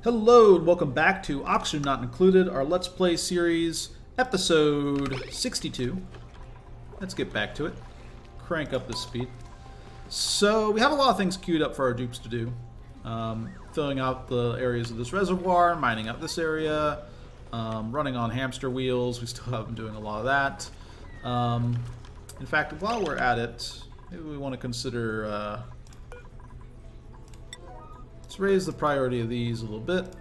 Hello and welcome back to Oxygen Not Included, our Let's Play series, episode 62. Let's get back to it. Crank up the speed. So, we have a lot of things queued up for our dupes to do. Filling out the areas of this reservoir, mining out this area, running on hamster wheels. We still have been doing a lot of that. In fact, while we're at it, maybe we want to consider... let's raise the priority of these a little bit.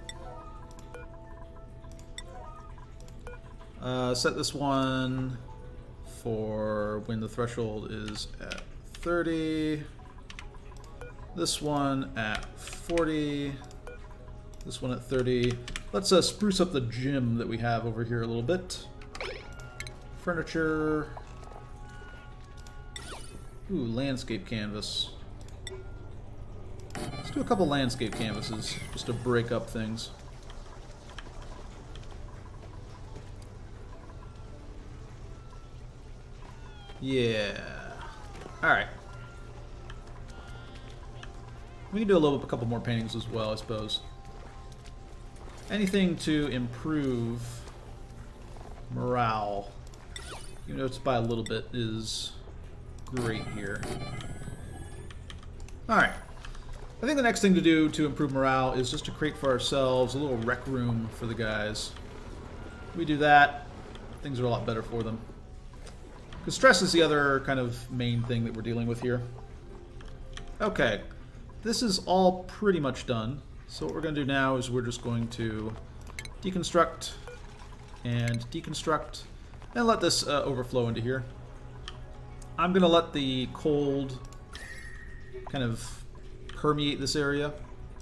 Set this one for when the threshold is at 30. This one at 40. This one at 30. Let's spruce up the gym that we have over here a little bit. Furniture. Ooh, landscape canvas. Let's do a couple landscape canvases, just to break up things. Yeah. Alright. We can do a couple more paintings as well, I suppose. Anything to improve morale, even though it's by a little bit, is great here. Alright. I think the next thing to do to improve morale is just to create for ourselves a little rec room for the guys. If we do that, things are a lot better for them. Because stress is the other kind of main thing that we're dealing with here. Okay, this is all pretty much done. So what we're going to do now is we're just going to deconstruct and deconstruct and let this overflow into here. I'm going to let the cold kind of permeate this area.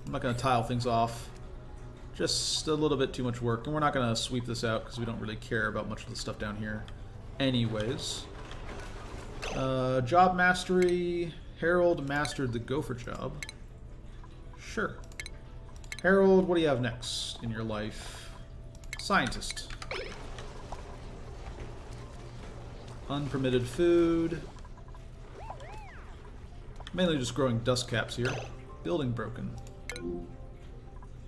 I'm not going to tile things off. Just a little bit too much work. And we're not going to sweep this out because we don't really care about much of the stuff down here anyways. Job mastery. Harold mastered the gopher job. Sure. Harold, what do you have next in your life? Scientist. Unpermitted food. Mainly just growing dust caps here. Building broken.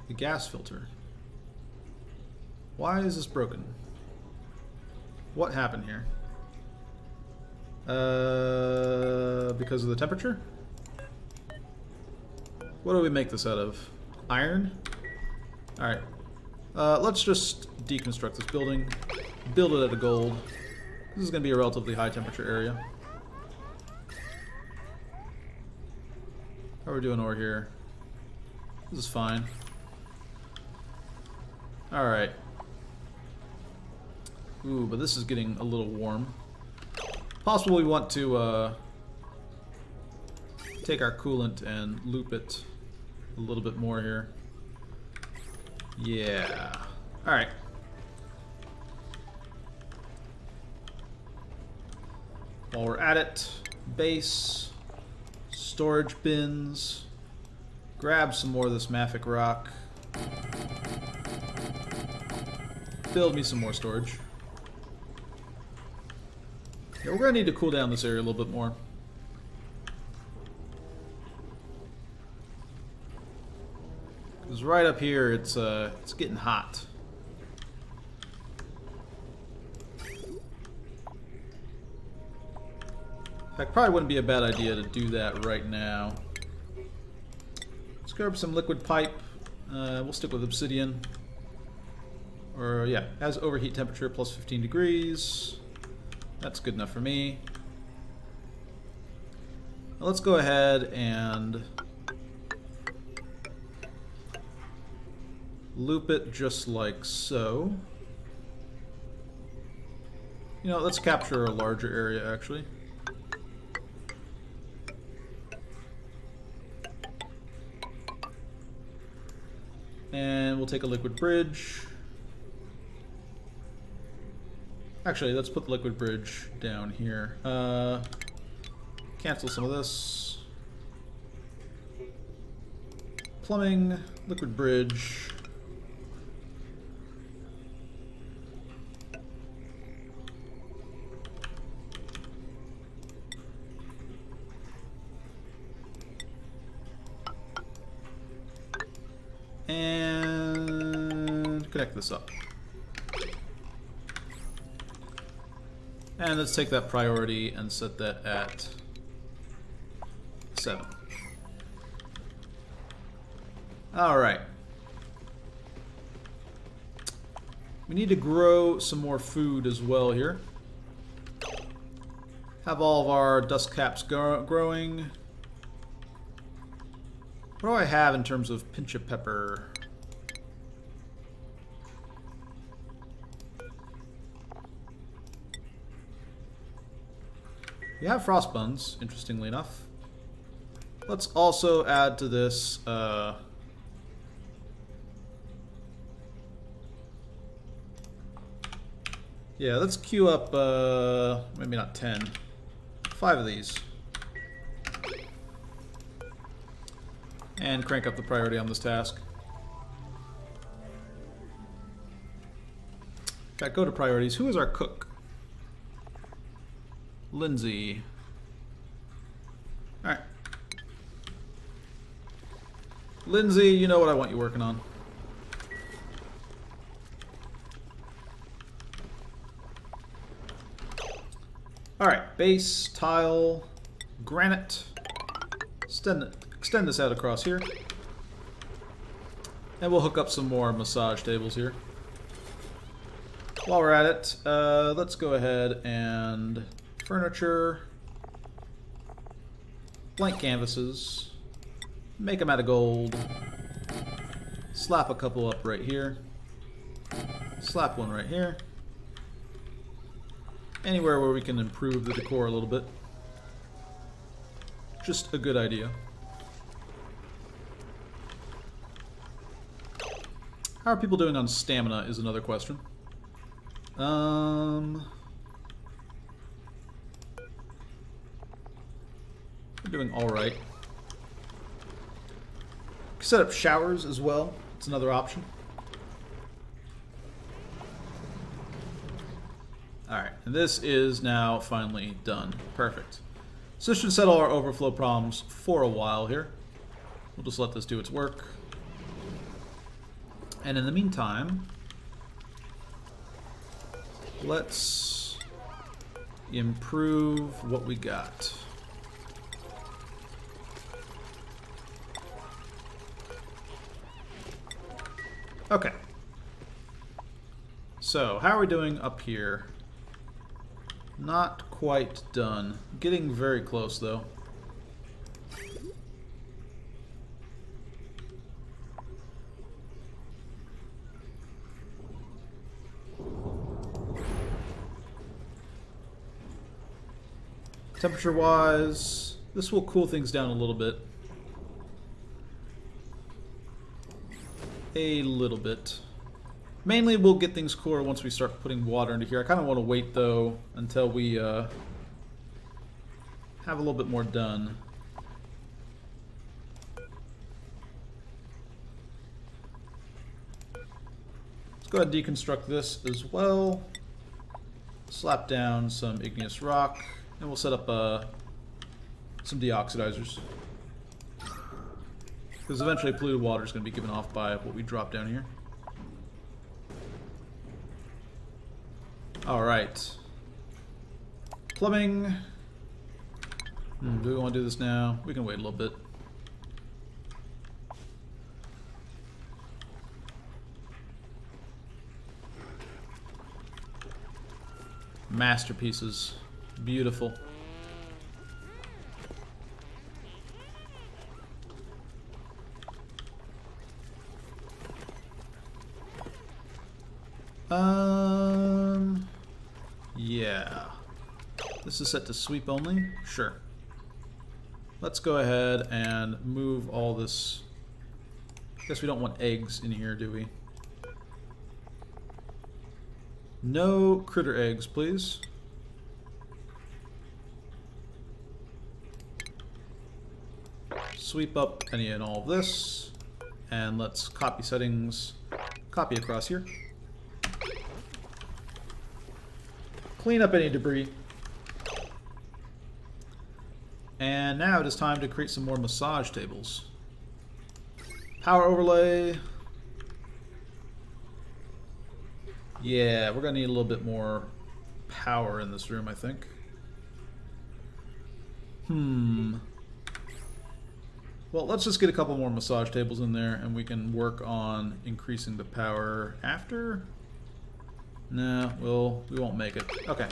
The gas filter. Why is this broken? What happened here? Because of the temperature? What do we make this out of? Iron? Alright. Let's just deconstruct this building. Build it out of gold. This is going to be a relatively high temperature area. How are we doing over here? This is fine. Alright. Ooh, but this is getting a little warm. Possibly we want to take our coolant and loop it a little bit more here. Yeah. Alright. While we're at it, base. Storage bins. Grab some more of this mafic rock. Build me some more storage. Yeah, we're going to need to cool down this area a little bit more. Because right up here, it's getting hot. In fact, probably wouldn't be a bad idea to do that right now. Let's grab some liquid pipe. We'll stick with obsidian. Or, yeah, has overheat temperature plus 15 degrees. That's good enough for me. Now let's go ahead and loop it just like so. You know, let's capture a larger area, actually. And we'll take a liquid bridge. Actually, let's put the liquid bridge down here. Cancel some of this. Plumbing, liquid bridge. And connect this up. And let's take that priority and set that at 7. Alright. We need to grow some more food as well here. Have all of our dust caps growing. What do I have in terms of pinch of pepper? We have frost buns, interestingly enough. Let's also add to this yeah, let's queue up maybe not 10. 5 of these. And crank up the priority on this task. In fact, go to priorities. Who is our cook? Lindsay. Alright. Lindsay, you know what I want you working on. Alright, base, tile, granite. Extend this out across here. And we'll hook up some more massage tables here. While we're at it, let's go ahead and furniture, blank canvases, make them out of gold, slap a couple up right here, slap one right here, anywhere where we can improve the decor a little bit. Just a good idea. How are people doing on stamina is another question. We're doing alright. Set up showers as well. It's another option. Alright, and this is now finally done. Perfect. So this should settle our overflow problems for a while here. We'll just let this do its work. And in the meantime, let's improve what we got. Okay. So, how are we doing up here? Not quite done. Getting very close, though. Temperature-wise, this will cool things down a little bit. A little bit. Mainly we'll get things cooler once we start putting water into here. I kind of want to wait, though, until we have a little bit more done. Let's go ahead and deconstruct this as well. Slap down some igneous rock. And we'll set up some deoxidizers. Because eventually polluted water is going to be given off by what we drop down here. Alright. Plumbing. Do we want to do this now? We can wait a little bit. Masterpieces. Beautiful. Yeah. This is set to sweep only? Sure. Let's go ahead and move all this. Guess we don't want eggs in here, do we? No critter eggs, please. Sweep up any and all of this, and let's copy settings, copy across here. Clean up any debris. And now it is time to create some more massage tables. Power overlay. Yeah, we're going to need a little bit more power in this room, I think. Well, let's just get a couple more massage tables in there, and we can work on increasing the power after. No, we won't make it. Okay.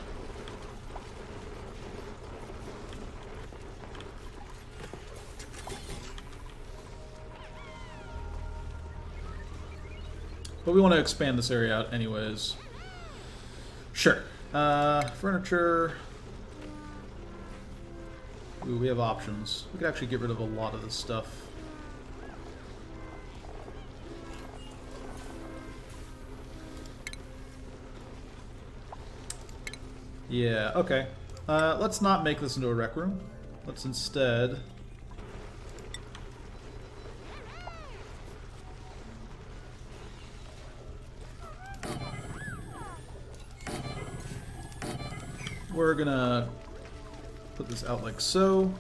But we want to expand this area out anyways. Sure. Furniture. Ooh, we have options. We could actually get rid of a lot of this stuff. Yeah, okay. Let's not make this into a rec room. Let's instead... we're gonna put this out like so.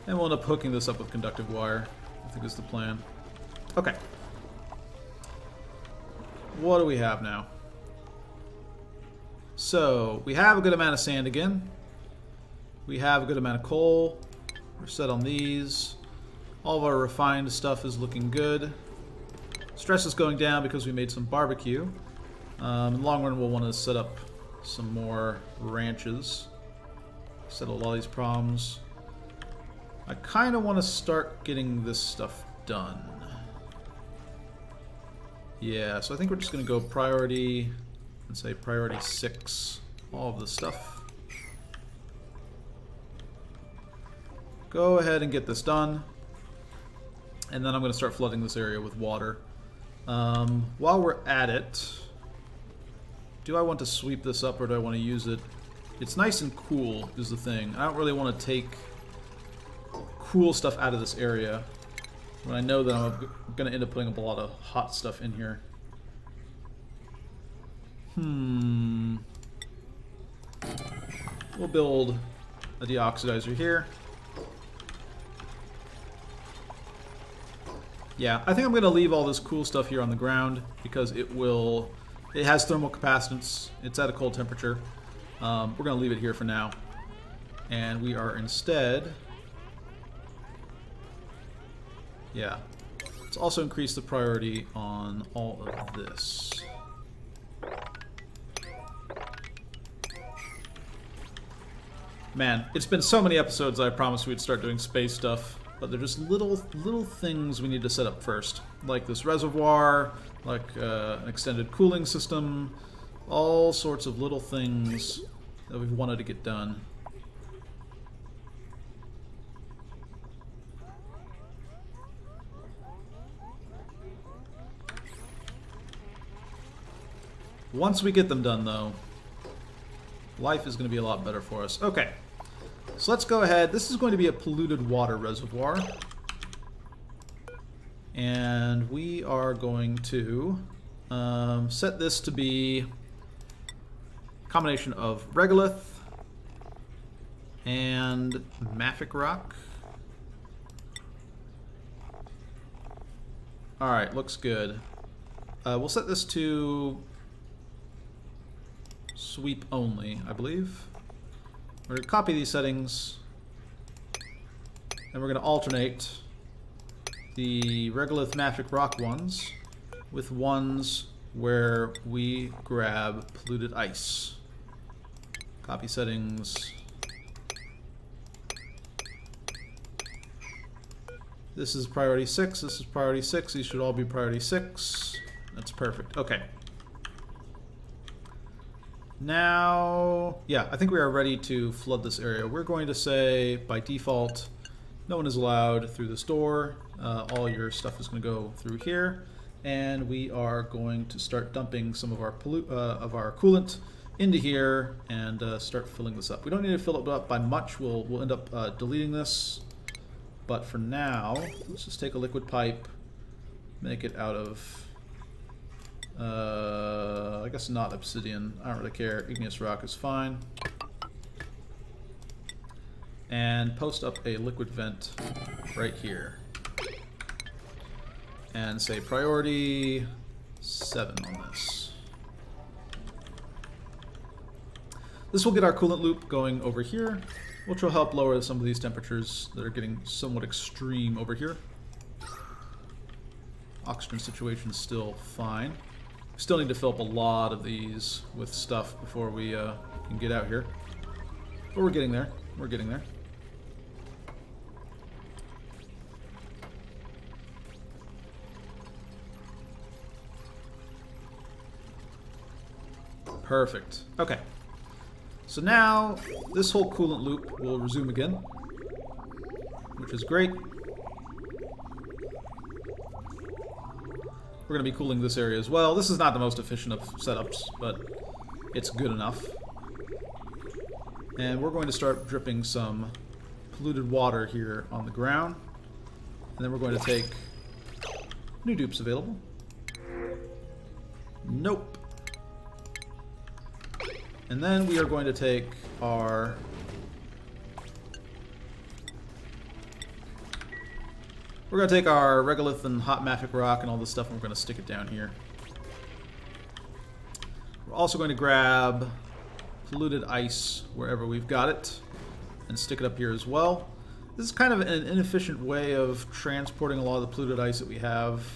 And we'll end up hooking this up with conductive wire, I think is the plan. Okay. What do we have now? So, we have a good amount of sand again. We have a good amount of coal. We're set on these. All of our refined stuff is looking good. Stress is going down because we made some barbecue. In the long run, we'll want to set up some more ranches. Settle all these problems. I kind of want to start getting this stuff done. Yeah, so I think we're just going to go priority, let's say priority 6, all of this stuff. Go ahead and get this done. And then I'm going to start flooding this area with water. While we're at it, do I want to sweep this up or do I want to use it? It's nice and cool is the thing. I don't really want to take cool stuff out of this area when I know that I'm going to end up putting up a lot of hot stuff in here. We'll build a deoxidizer here. Yeah, I think I'm going to leave all this cool stuff here on the ground because it has thermal capacitance. It's at a cold temperature. We're going to leave it here for now. And we are instead... yeah. Let's also increase the priority on all of this. Man, it's been so many episodes I promised we'd start doing space stuff, but they're just little things we need to set up first. Like this reservoir, like an extended cooling system, all sorts of little things that we've wanted to get done. Once we get them done, though, life is going to be a lot better for us. Okay, so let's go ahead. This is going to be a polluted water reservoir. And we are going to set this to be a combination of regolith and mafic rock. Alright, looks good. We'll set this to sweep only, I believe. We're going to copy these settings, and we're going to alternate the regolith mafic rock ones with ones where we grab polluted ice. Copy settings. This is priority 6, this is priority 6, these should all be priority 6. That's perfect. Okay. Now, yeah, I think we are ready to flood this area. We're going to say, by default, no one is allowed through this door. All your stuff is going to go through here. And we are going to start dumping some of our coolant into here and start filling this up. We don't need to fill it up by much. We'll end up deleting this. But for now, let's just take a liquid pipe, make it out of... I guess not obsidian. I don't really care. Igneous rock is fine. And post up a liquid vent right here. And say priority 7 on this. This will get our coolant loop going over here, which will help lower some of these temperatures that are getting somewhat extreme over here. Oxygen situation's still fine. We still need to fill up a lot of these with stuff before we can get out here. But we're getting there. We're getting there. Perfect. Okay. So now this whole coolant loop will resume again, which is great. We're going to be cooling this area as well. This is not the most efficient of setups, but it's good enough. And we're going to start dripping some polluted water here on the ground. And then we're going to take new dupes available. Nope. And then we are going to take our... We're going to take our regolith and hot mafic rock and all this stuff, and we're going to stick it down here. We're also going to grab polluted ice wherever we've got it and stick it up here as well. This is kind of an inefficient way of transporting a lot of the polluted ice that we have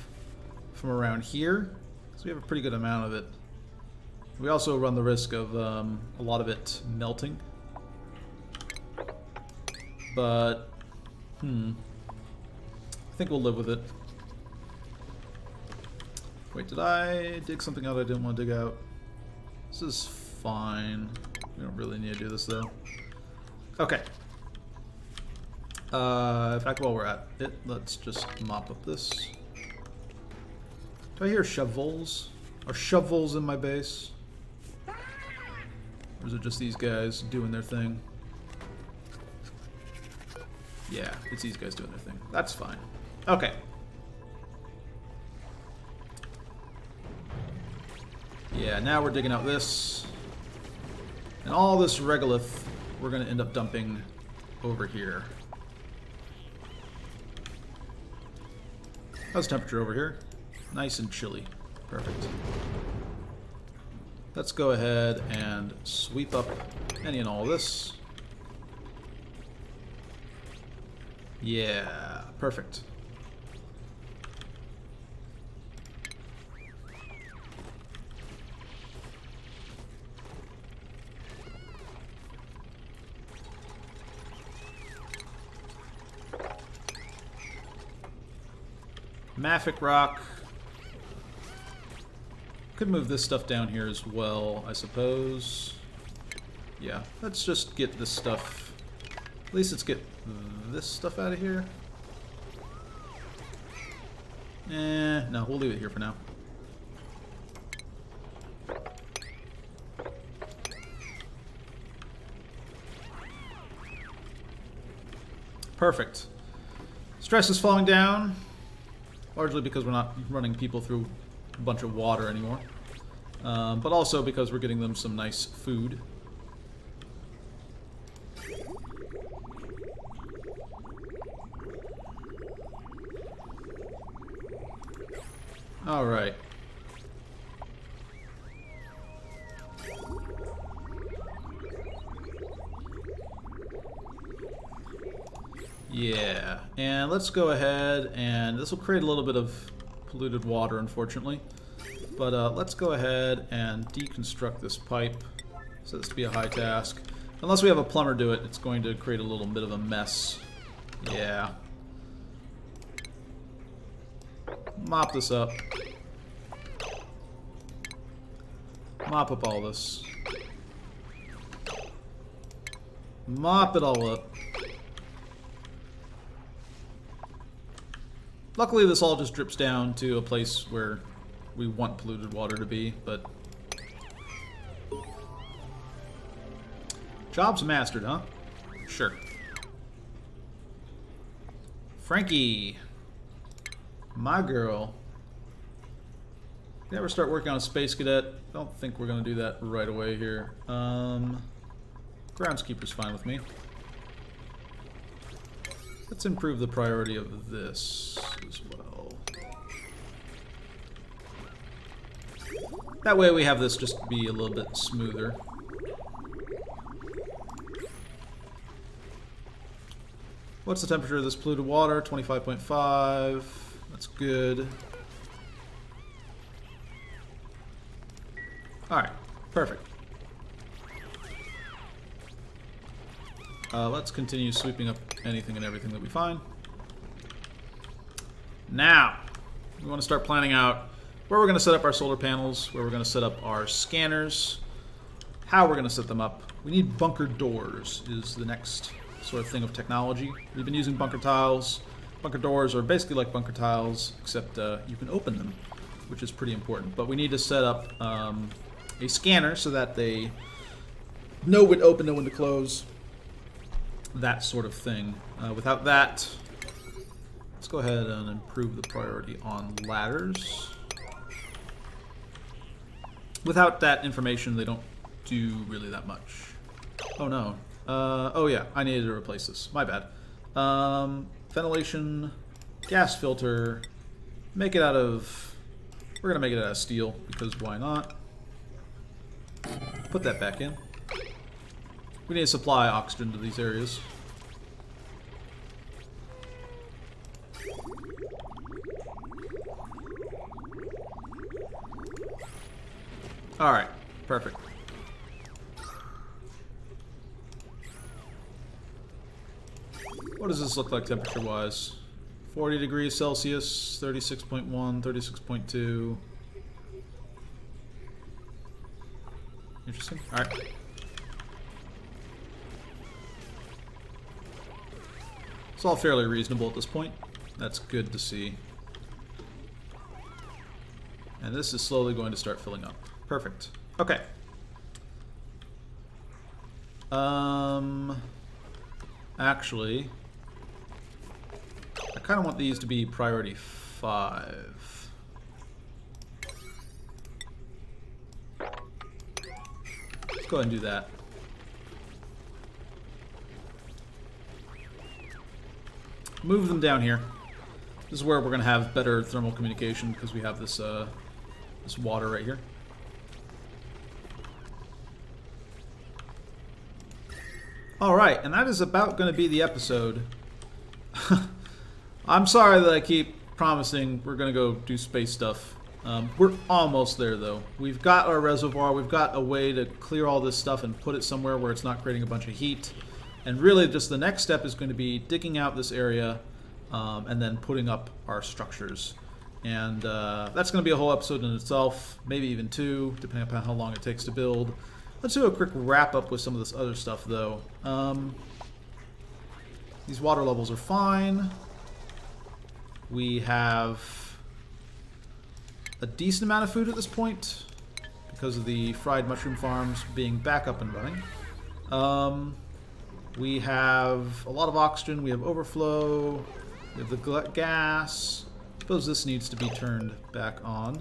from around here. So we have a pretty good amount of it. We also run the risk of a lot of it melting. But, I think we'll live with it. Wait, did I dig something out I didn't want to dig out? This is fine. We don't really need to do this, though. Okay. In fact, while we're at it, let's just mop up this. Do I hear shovels? Are shovels in my base? Or is it just these guys doing their thing? Yeah, it's these guys doing their thing. That's fine. Okay. Yeah, now we're digging out this. And all this regolith we're going to end up dumping over here. How's the temperature over here? Nice and chilly. Perfect. Let's go ahead and sweep up any and all this. Yeah, perfect. Mafic rock. Could move this stuff down here as well, I suppose. Yeah, let's just get this stuff. At least let's get this stuff out of here. No, we'll leave it here for now. Perfect. Stress is falling down, largely because we're not running people through a bunch of water anymore, but also because we're getting them some nice food. All right. Yeah, and let's go ahead, and this will create a little bit of polluted water, unfortunately. But let's go ahead and deconstruct this pipe. So this to be a high task. Unless we have a plumber do it, it's going to create a little bit of a mess. Yeah. Mop this up. Mop up all this. Mop it all up. Luckily, this all just drips down to a place where we want polluted water to be, but... Job's mastered, huh? Sure. Frankie. My girl. You ever start working on a space cadet? I don't think we're going to do that right away here. Groundskeeper's fine with me. Let's improve the priority of this as well. That way we have this just be a little bit smoother. What's the temperature of this polluted water? 25.5. That's good. Alright, perfect. Let's continue sweeping up anything and everything that we find. Now, we want to start planning out where we're going to set up our solar panels, where we're going to set up our scanners, how we're going to set them up. We need bunker doors is the next sort of thing of technology. We've been using bunker tiles. Bunker doors are basically like bunker tiles, except you can open them, which is pretty important. But we need to set up a scanner so that they know when to open, know when to close, that sort of thing. Without that, let's go ahead and improve the priority on ladders. Without that information, they don't do really that much. Oh no. Oh yeah, I needed to replace this. My bad. Ventilation, gas filter. Make it out of... We're gonna make it out of steel, because why not? Put that back in. We need to supply oxygen to these areas. Alright, perfect. What does this look like temperature-wise? 40 degrees Celsius, 36.1, 36.2. Interesting. Alright. It's all fairly reasonable at this point. That's good to see. And this is slowly going to start filling up. Perfect. Okay. Actually, I kind of want these to be priority 5. Let's go ahead and do that. Move them down here. This is where we're going to have better thermal communication because we have this this water right here. Alright, and that is about going to be the episode. I'm sorry that I keep promising we're going to go do space stuff. We're almost there, though. We've got our reservoir. We've got a way to clear all this stuff and put it somewhere where it's not creating a bunch of heat. And really, just the next step is going to be digging out this area and then putting up our structures. And that's going to be a whole episode in itself, maybe even 2, depending upon how long it takes to build. Let's do a quick wrap-up with some of this other stuff, though. These water levels are fine. We have a decent amount of food at this point because of the fried mushroom farms being back up and running. We have a lot of oxygen. We have overflow. We have the gas. I suppose this needs to be turned back on.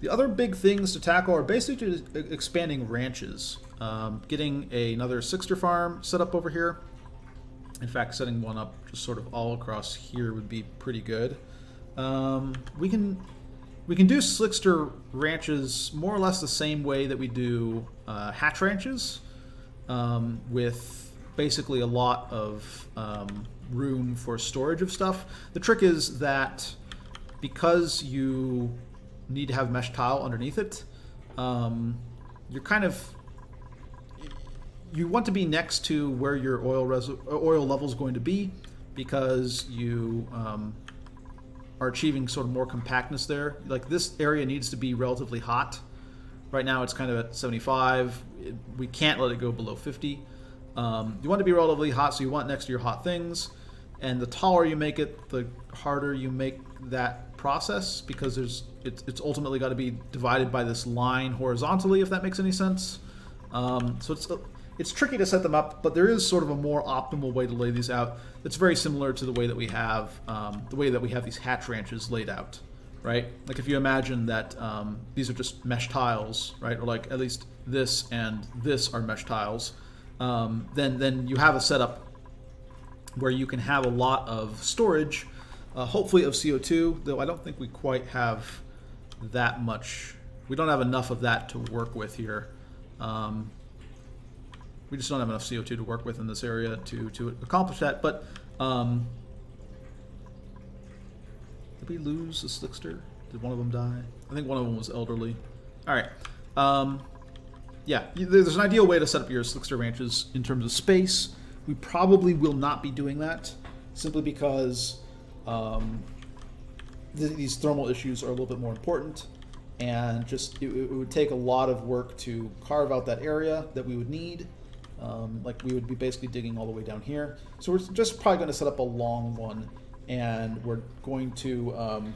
The other big things to tackle are basically expanding ranches. Getting another Sixter farm set up over here. In fact, setting one up just sort of all across here would be pretty good. We can do Sixter ranches more or less the same way that we do hatch ranches, with basically a lot of room for storage of stuff. The trick is that because you need to have mesh tile underneath it, you're kind of... You want to be next to where your oil level is going to be because you are achieving sort of more compactness there. Like this area needs to be relatively hot. Right now it's kind of at 75. We can't let it go below 50. You want to be relatively hot, so you want it next to your hot things. And the taller you make it, the harder you make that process because it's ultimately got to be divided by this line horizontally, if that makes any sense. So it's tricky to set them up, but there is sort of a more optimal way to lay these out. That's very similar to the way that we have these hatch ranches laid out, right? Like if you imagine that these are just mesh tiles, right? Or like at least this and this are mesh tiles. Then you have a setup where you can have a lot of storage, hopefully of CO2, though I don't think we quite have that much. We don't have enough of that to work with here. We just don't have enough CO2 to work with in this area to accomplish that. But did we lose a Slickster? Did one of them die? I think one of them was elderly. All right. Yeah, there's an ideal way to set up your Slickster ranches in terms of space. We probably will not be doing that simply because these thermal issues are a little bit more important, and just it would take a lot of work to carve out that area that we would need. Like we would be basically digging all the way down here. So we're just probably going to set up a long one, and we're going to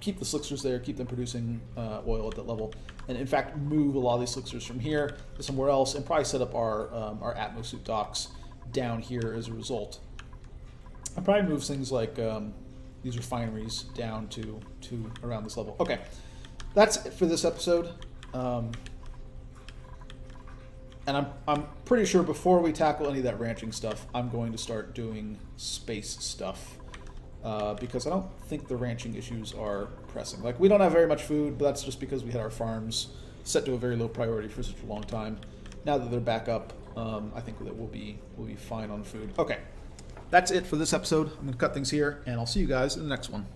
keep the Slicksters there, keep them producing oil at that level, and in fact move a lot of these Slicksters from here to somewhere else, and probably set up our Atmosuit docks down here as a result. I'll probably move things like these refineries down to around this level. Okay, that's it for this episode. And I'm pretty sure before we tackle any of that ranching stuff, I'm going to start doing space stuff. Because I don't think the ranching issues are pressing. Like, we don't have very much food, but that's just because we had our farms set to a very low priority for such a long time. Now that they're back up, I think that we'll be fine on food. Okay, that's it for this episode. I'm going to cut things here, and I'll see you guys in the next one.